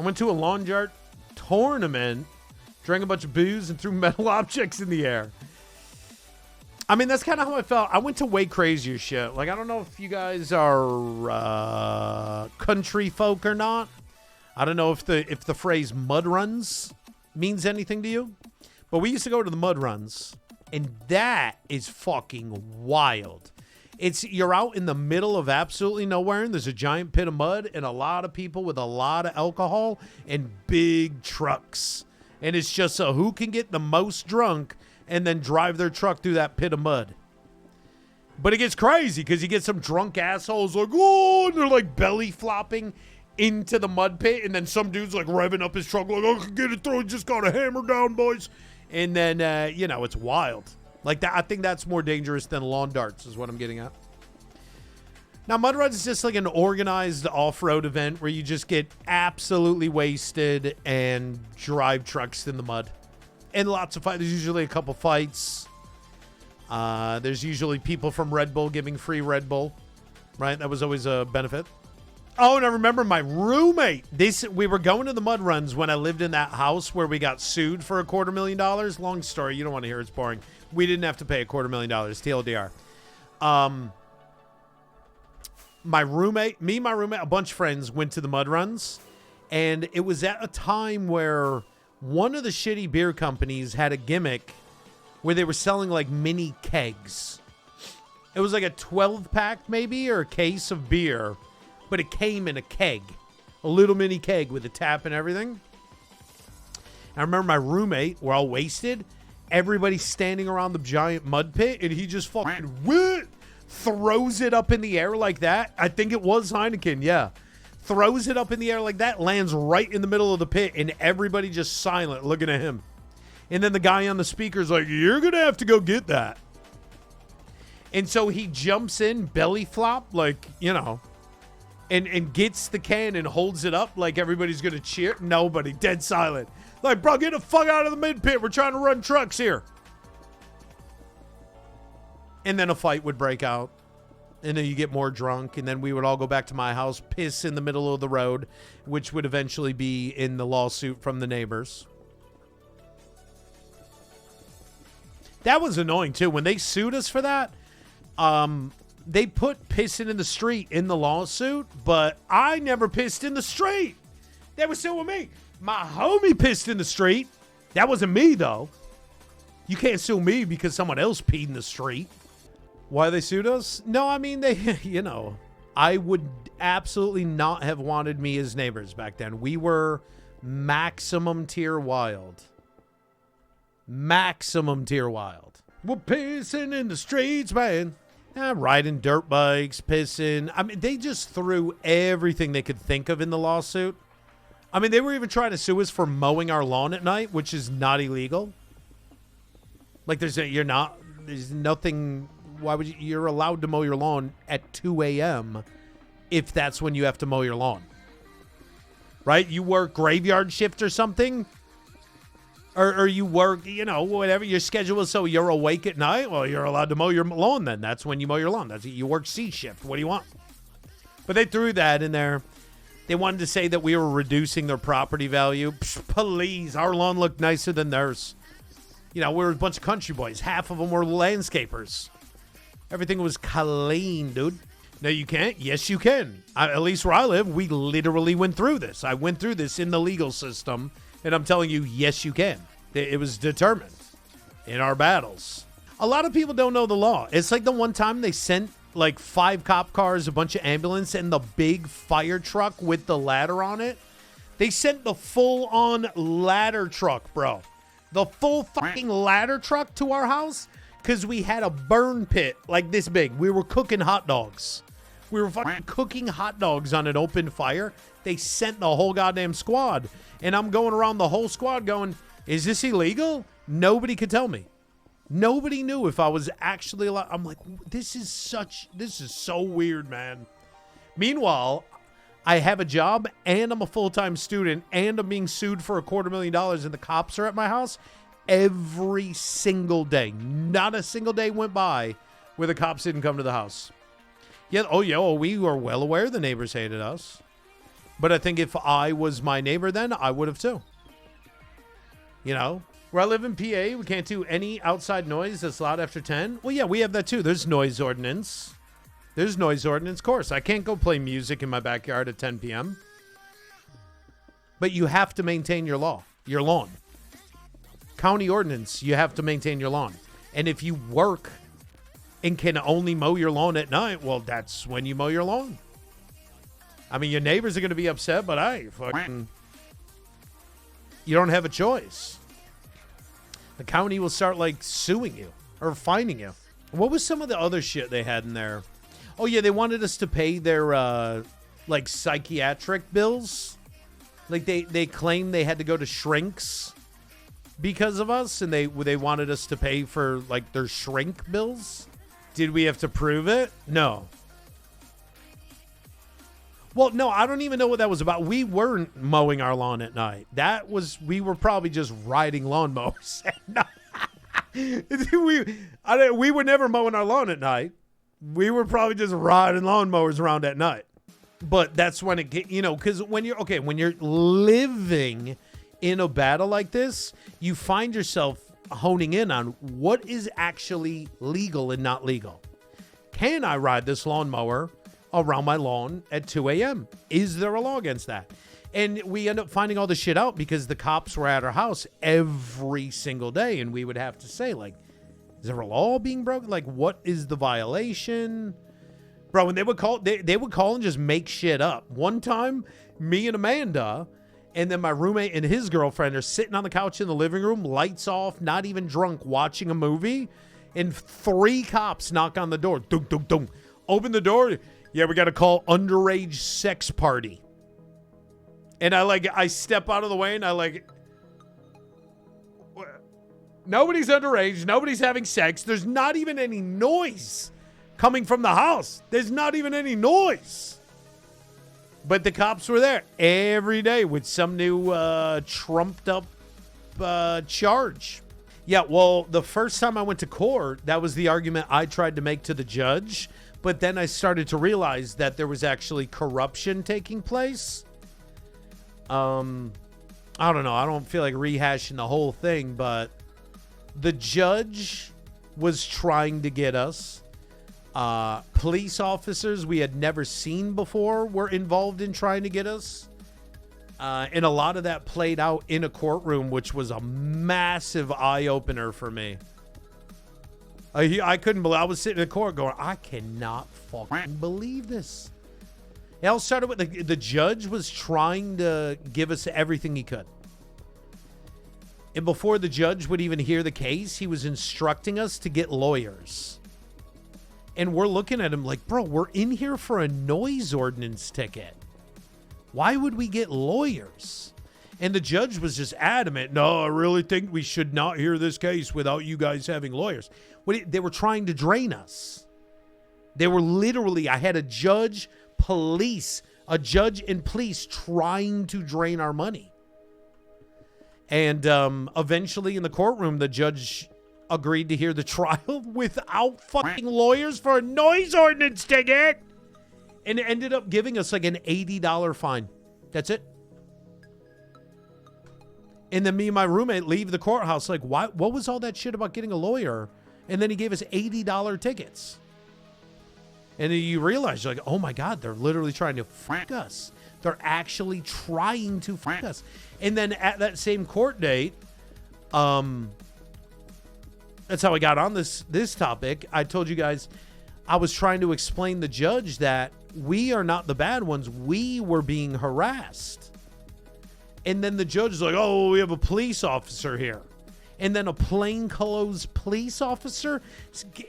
went to a lawn dart tournament, drank a bunch of booze, and threw metal objects in the air. I mean, that's kind of how I felt. I went to way crazier shit. Like, I don't know if you guys are country folk or not. I don't know if the phrase mud runs means anything to you. But we used to go to the mud runs, and that is fucking wild. You're out in the middle of absolutely nowhere, and there's a giant pit of mud and a lot of people with a lot of alcohol and big trucks. And it's just who can get the most drunk and then drive their truck through that pit of mud. But it gets crazy because you get some drunk assholes like, oh, and they're like belly flopping into the mud pit. And then some dude's like revving up his truck like, I can get it through. Just got a hammer down, boys. And then, it's wild. Like that. I think that's more dangerous than lawn darts is what I'm getting at. Now, Mud Runs is just like an organized off-road event where you just get absolutely wasted and drive trucks in the mud. And lots of fights. There's usually a couple fights. There's usually people from Red Bull giving free Red Bull, right? That was always a benefit. Oh, and I remember my roommate. We were going to the Mud Runs when I lived in that house where we got sued for $250,000. Long story. You don't want to hear it. It's boring. We didn't have to pay $250,000. TLDR. My roommate, a bunch of friends went to the Mud Runs. And it was at a time where one of the shitty beer companies had a gimmick where they were selling like mini kegs. It was like a 12-pack maybe or a case of beer, but it came in a keg, a little mini keg with a tap and everything. I remember my roommate, we're all wasted, everybody standing around the giant mud pit, and he just fucking throws it up in the air like that. I think it was Heineken, yeah. Throws it up in the air like that, lands right in the middle of the pit, and everybody just silent looking at him. And then the guy on the speaker's like, you're going to have to go get that. And so he jumps in, belly flop, like, and gets the can and holds it up like everybody's going to cheer. Nobody, dead silent. Like, bro, get the fuck out of the mid pit. We're trying to run trucks here. And then a fight would break out. And then you get more drunk, and then we would all go back to my house, piss in the middle of the road, which would eventually be in the lawsuit from the neighbors. That was annoying, too. When they sued us for that, they put pissing in the street in the lawsuit, but I never pissed in the street. They were suing me. My homie pissed in the street. That wasn't me, though. You can't sue me because someone else peed in the street. Why they sued us? No, I mean, they, I would absolutely not have wanted me as neighbors back then. We were maximum tier wild. Maximum tier wild. We're pissing in the streets, man. Riding dirt bikes, pissing. I mean, they just threw everything they could think of in the lawsuit. I mean, they were even trying to sue us for mowing our lawn at night, which is not illegal. Like, there's nothing. Why would you're allowed to mow your lawn at 2 a.m. if that's when you have to mow your lawn, right? You work graveyard shift or something, or you work, whatever your schedule is. So you're awake at night. Well, you're allowed to mow your lawn then. That's when you mow your lawn. You work C shift. What do you want? But they threw that in there. They wanted to say that we were reducing their property value. Please, our lawn looked nicer than theirs. We were a bunch of country boys. Half of them were landscapers. Everything was clean, dude. No, you can't. Yes, you can. At least where I live, we literally went through this. I went through this in the legal system, and I'm telling you, yes, you can. It was determined in our battles. A lot of people don't know the law. It's like the one time they sent like 5 cop cars, a bunch of ambulance, and the big fire truck with the ladder on it. They sent the full-on ladder truck, bro. The full fucking ladder truck to our house. Because we had a burn pit like this big. We were cooking hot dogs. We were fucking cooking hot dogs on an open fire. They sent the whole goddamn squad. And I'm going around the whole squad going, is this illegal? Nobody could tell me. Nobody knew if I was actually allowed. I'm like, this is so weird, man. Meanwhile, I have a job and I'm a full-time student and I'm being sued for $250,000 and the cops are at my house. Every single day. Not a single day went by where the cops didn't come to the house. Yeah, we were well aware the neighbors hated us. But I think if I was my neighbor then, I would have too. You know? Where I live in PA, we can't do any outside noise that's loud after 10. Well, yeah, we have that too. There's noise ordinance. Of course. I can't go play music in my backyard at 10 p.m. But you have to maintain your lawn. County ordinance, you have to maintain your lawn. And if you work and can only mow your lawn at night, well, that's when you mow your lawn. I mean, your neighbors are going to be upset, but you don't have a choice. The county will start, like, suing you or fining you. What was some of the other shit they had in there? Oh, yeah, they wanted us to pay their, like, psychiatric bills. Like, they claimed they had to go to shrinks because of us, and they wanted us to pay for, like, their shrink bills. Did we have to prove it? No. Well, no, I don't even know what that was about. We weren't mowing our lawn at night. We were probably just riding lawnmowers at night. We were never mowing our lawn at night. We were probably just riding lawnmowers around at night. But that's when it get, because when you're living in a battle like this, you find yourself honing in on what is actually legal and not legal. Can I ride this lawnmower around my lawn at 2 a.m.? Is there a law against that? And we end up finding all this shit out because the cops were at our house every single day, and we would have to say, like, is there a law being broken? Like, what is the violation? Bro, and they would call and just make shit up. One time, me and Amanda and then my roommate and his girlfriend are sitting on the couch in the living room, lights off, not even drunk, watching a movie, and 3 cops knock on the door. Dunk, dunk, dunk. Open the door. Yeah, we got to call underage sex party. And I step out of the way and nobody's underage. Nobody's having sex. There's not even any noise coming from the house. There's not even any noise. But the cops were there every day with some new trumped up charge. Yeah, well, the first time I went to court, that was the argument I tried to make to the judge. But then I started to realize that there was actually corruption taking place. I don't know. I don't feel like rehashing the whole thing, but the judge was trying to get us. Police officers we had never seen before were involved in trying to get us. And a lot of that played out in a courtroom, which was a massive eye-opener for me. I couldn't believe, I was sitting in court going, I cannot fucking believe this. It all started with the judge was trying to give us everything he could. And before the judge would even hear the case, he was instructing us to get lawyers. And we're looking at him like, bro, we're in here for a noise ordinance ticket. Why would we get lawyers? And the judge was just adamant. No, I really think we should not hear this case without you guys having lawyers. They were trying to drain us. They were literally, I had a judge and police trying to drain our money. And eventually in the courtroom, the judge agreed to hear the trial without fucking lawyers for a noise ordinance ticket. And it ended up giving us like an $80 fine. That's it. And then me and my roommate leave the courthouse like, what was all that shit about getting a lawyer? And then he gave us $80 tickets. And then you realize, you're like, oh my God, they're literally trying to fuck us. They're actually trying to fuck us. And then at that same court date, that's how I got on this topic. I told you guys I was trying to explain the judge that we are not the bad ones. We were being harassed. And then the judge is like, oh, we have a police officer here. And then a plainclothes police officer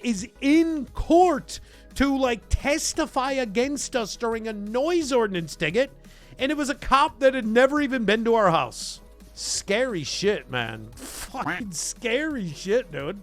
is in court to like testify against us during a noise ordinance ticket. And it was a cop that had never even been to our house. Scary shit, man. Fucking scary shit, dude.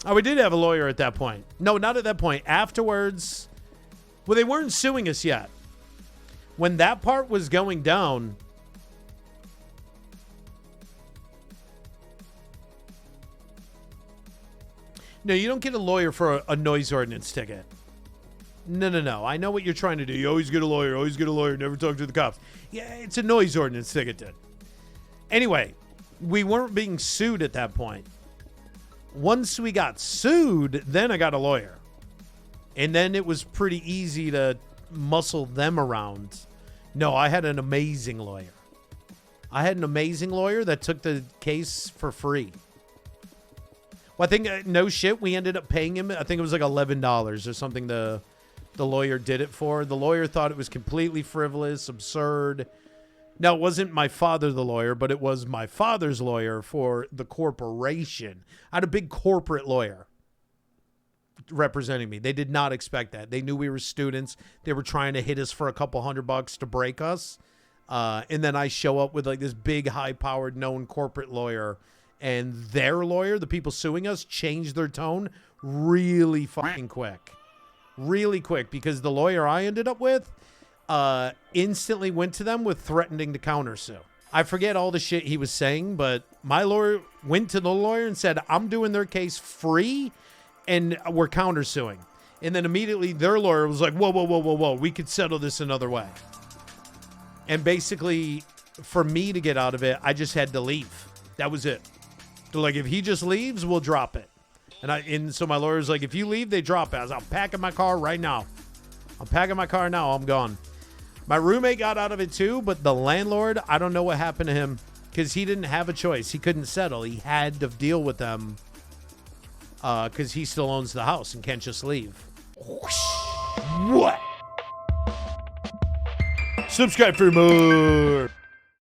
Oh, we did have a lawyer at that point. No, not at that point. Afterwards, well, they weren't suing us yet. When that part was going down, no, you don't get a lawyer for a noise ordinance ticket. No. I know what you're trying to do. You always get a lawyer, never talk to the cops. Yeah, it's a noise ordinance thing it did. Anyway, we weren't being sued at that point. Once we got sued, then I got a lawyer. And then it was pretty easy to muscle them around. No, I had an amazing lawyer. That took the case for free. Well, I think, no shit, we ended up paying him, I think it was like $11 or something the lawyer did it for. The lawyer thought it was completely frivolous, absurd. Now, it wasn't my father, the lawyer, but it was my father's lawyer for the corporation. I had a big corporate lawyer representing me. They did not expect that. They knew we were students. They were trying to hit us for a couple $100 to break us. And then I show up with like this big, high-powered, known corporate lawyer, and their lawyer, the people suing us, changed their tone really fucking quick. Really quick, because the lawyer I ended up with instantly went to them with threatening to countersue. I forget all the shit he was saying, but my lawyer went to the lawyer and said, I'm doing their case free, and we're countersuing. And then immediately their lawyer was like, whoa, we could settle this another way. And basically, for me to get out of it, I just had to leave. That was it. They're like, if he just leaves, we'll drop it. And so my lawyer's like, if you leave, they drop it. I was, I'm packing my car right now. I'm gone. My roommate got out of it too, but the landlord, I don't know what happened to him because he didn't have a choice. He couldn't settle. He had to deal with them because he still owns the house and can't just leave. What? Subscribe for more.